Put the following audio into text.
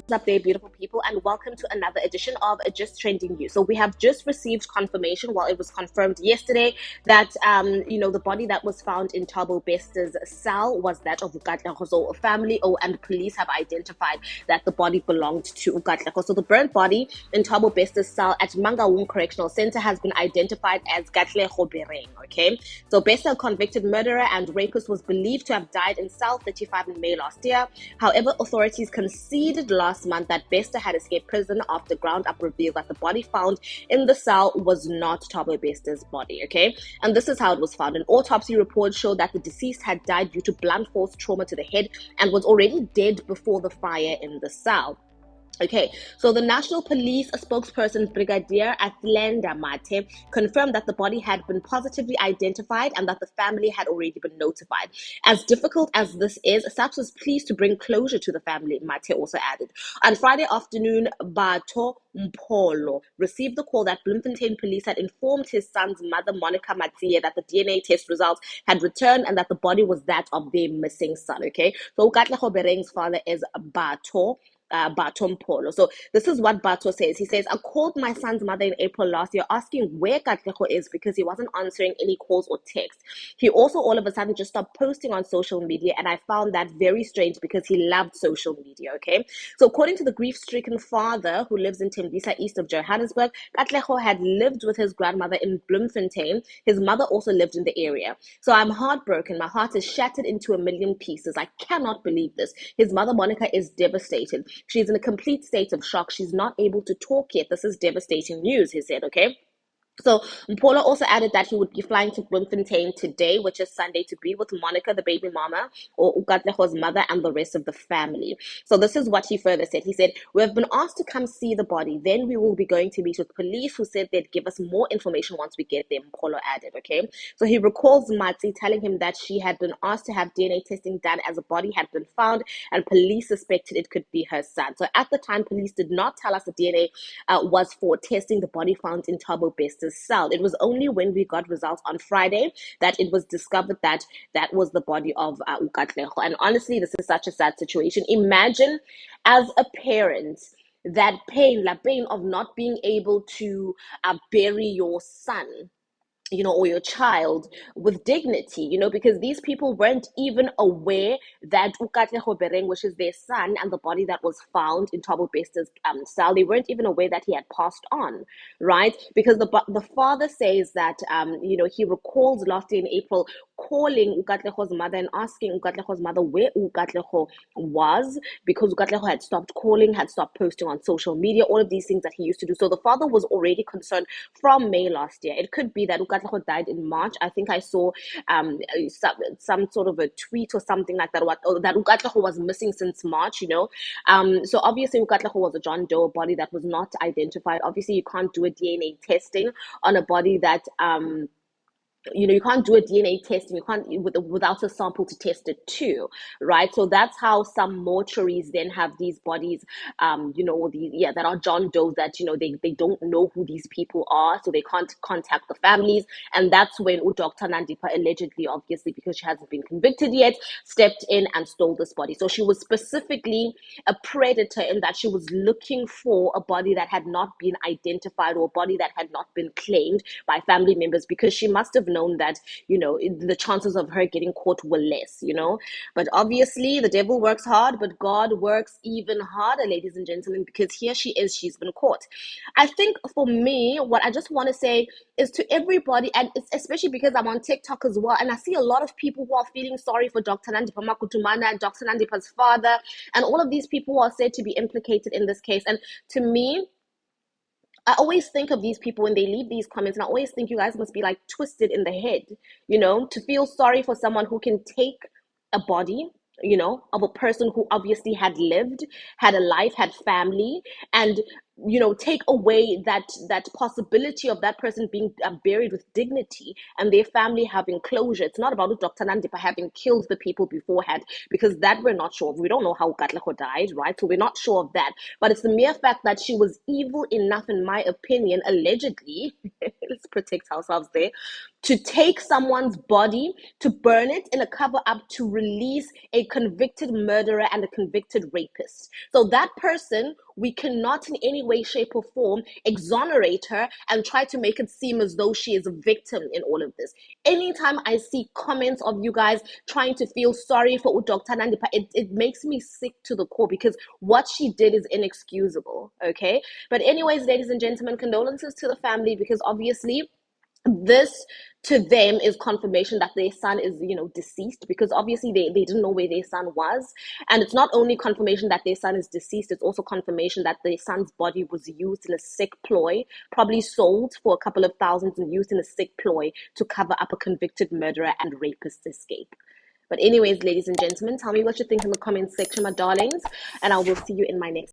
Up there, beautiful people, and welcome to another edition of Just Trending News. So we have just received confirmation, well, it was confirmed yesterday that the body that was found in Thabo Besters' cell was that of Katlego family. Oh, and police have identified that the body belonged to Katlego. So the burnt body in Thabo Besters' cell at Mangaung Correctional Center has been identified as Katlego Bereng. Okay, so Bester, a convicted murderer and rapist, was believed to have died in cell 35 in May last year. However, authorities conceded last month that Bester had escaped prison after ground up revealed that the body found in the cell was not Thabo Besters' body, okay? And this is how it was found. An autopsy report showed that the deceased had died due to blunt force trauma to the head and was already dead before the fire in the cell. Okay, so the National Police spokesperson, Brigadier Atlenda Mate, confirmed that the body had been positively identified and that the family had already been notified. As difficult as this is, SAPS was pleased to bring closure to the family, Mate also added. On Friday afternoon, Bato Mpolo received the call that Bloemfontein police had informed his son's mother, Monica Matsie, that the DNA test results had returned and that the body was that of their missing son, okay? So Katlego Bereng's father is Bato Polo. So this is what Bato says. He says, I called my son's mother in April last year asking where Katlego is because he wasn't answering any calls or texts. He also all of a sudden just stopped posting on social media, and I found that very strange because he loved social media, okay? So according to the grief-stricken father who lives in Tembisa, east of Johannesburg, Katlego had lived with his grandmother in Bloemfontein. His mother also lived in the area. So I'm heartbroken. My heart is shattered into a million pieces. I cannot believe this. His mother, Monica, is devastated. She's in a complete state of shock. She's not able to talk yet. This is devastating news, he said, okay? So Mpolo also added that he would be flying to Bloemfontein today, which is Sunday, to be with Monica, the baby mama, or Ukatlego's mother, and the rest of the family. So this is what he further said. He said, we have been asked to come see the body. Then we will be going to meet with police, who said they'd give us more information once we get there, Mpolo added, okay? So he recalls Matsi telling him that she had been asked to have DNA testing done as a body had been found, and police suspected it could be her son. So at the time, police did not tell us the DNA was for testing the body found in Thabo Besters' cell. It was only when we got results on Friday that it was discovered that that was the body of Katlego. And honestly, this is such a sad situation. Imagine as a parent that pain, the pain of not being able to bury your son, or your child with dignity, because these people weren't even aware that Katlego Bereng, which is their son, and the body that was found in Thabo Besters' cell, they weren't even aware that he had passed on, right? Because the father says that, he recalls last year in April calling Ukatlego's mother and asking Ukatlego's mother where Ukatlego was, because Ukatlego had stopped calling, had stopped posting on social media, all of these things that he used to do. So the father was already concerned from May last year. It could be that Katlego died in March. I think I saw some sort of a tweet or something like that, that Katlego was missing since March, So obviously Katlego was a John Doe, body that was not identified. Obviously you can't do a DNA testing on a body that you can't do a DNA test and you can't without a sample to test it too, right? So that's how some mortuaries then have these bodies, that are John Doe, that they don't know who these people are, so they can't contact the families, and that's when Dr. Nandipa allegedly, obviously because she hasn't been convicted yet, stepped in and stole this body. So she was specifically a predator in that she was looking for a body that had not been identified or a body that had not been claimed by family members, because she must have known that the chances of her getting caught were less. But obviously the devil works hard, but God works even harder, ladies and gentlemen, because here she is, she's been caught. I think for me, what I just want to say is to everybody, and especially because I'm on TikTok as well, and I see a lot of people who are feeling sorry for Dr. Nandipa Makutumana and Dr. Nandipa's father, and all of these people who are said to be implicated in this case. And to me, I always think of these people when they leave these comments, and I always think you guys must be like twisted in the head, to feel sorry for someone who can take a body, of a person who obviously had lived, had a life, had family, and take away that possibility of that person being buried with dignity and their family having closure. It's not about Dr. Nandipa having killed the people beforehand, because that we're not sure of. We don't know how Katlego died, right? So we're not sure of that. But it's the mere fact that she was evil enough, in my opinion, allegedly, let's protect ourselves there, to take someone's body, to burn it in a cover up, to release a convicted murderer and a convicted rapist. So that person, we cannot in any way, shape, or form exonerate her and try to make it seem as though she is a victim in all of this. Anytime I see comments of you guys trying to feel sorry for Dr. Nandipa, it makes me sick to the core, because what she did is inexcusable, okay? But anyways, ladies and gentlemen, condolences to the family, because obviously this to them is confirmation that their son is, deceased, because obviously they didn't know where their son was. And it's not only confirmation that their son is deceased, it's also confirmation that their son's body was used in a sick ploy, probably sold for a couple of thousands and used in a sick ploy to cover up a convicted murderer and rapist escape. But anyways, ladies and gentlemen, tell me what you think in the comments section, my darlings, and I will see you in my next